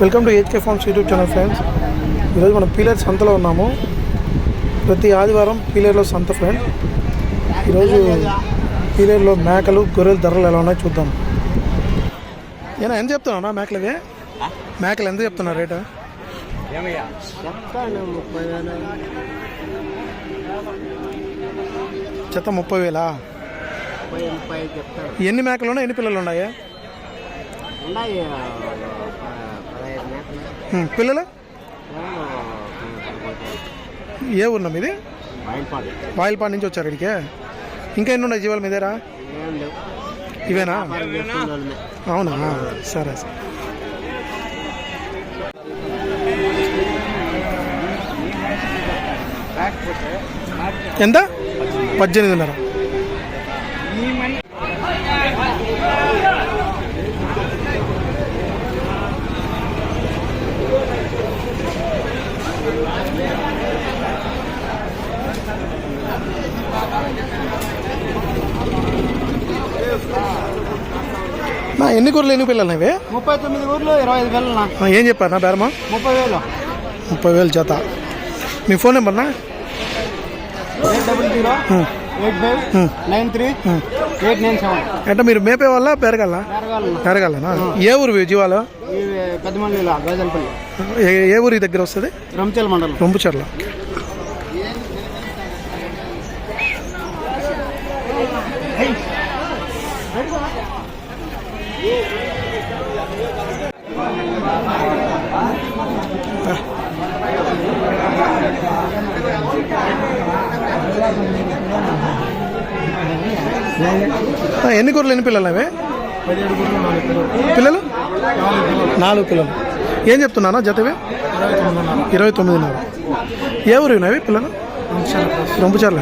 Welcome to HK farms YouTube channel friends. ఈరోజు మనం పీలేరు సంతలో ఉన్నాము. ప్రతి ఆదివారం పీలేరులో సంత ఫ్రెండ్. ఈరోజు పీలేరులో మేకలు గొర్రెల ధరలు ఎలా ఉన్నాయో చూద్దాం. ఏనా ఎంత చెప్తున్నావు మేకలవి? మేకలు ఎంత చెప్తున్నా రేటు? చెత్త 30,000. ఎన్ని మేకలు ఉన్నాయి, ఎన్ని పిల్లలు ఉన్నాయి? పిల్లలు ఏ ఊరున్నా మీది? వాయిల్పాడు నుంచి వచ్చారు ఇక్కడికే. ఇంకా ఎన్ని ఉన్నాయి జీవాలు మీ దగ్గర? ఇవేనా? అవునా, సరే సరే. ఎంత? 18,500. ఎన్ని కూరలు ఎన్ని పిల్లలు ఇవి? 39 ఊర్లు 25 పిల్లలు. ఏం చెప్పారు నా బేరమా? 30,000 జత. మీ ఫోన్ నెంబర్ నా? 800-8593-897. అంటే మీరు మేపే వాళ్ళ పెరగాలా? పెరగాలనా? ఏ ఊరు జీవాలు? ఏ ఊరి దగ్గర వస్తుంది? రొంపుచెర్ల మండలం. రొంపుచెర్ల. ఎన్ని కూరలు ఎన్ని పిల్లలు అవి? పిల్లలు 4 పిల్లలు. ఏం చెప్తున్నానా జతవి? 29,500. ఏ ఊరు అవి పిల్లలు? రొంపుచెర్ల.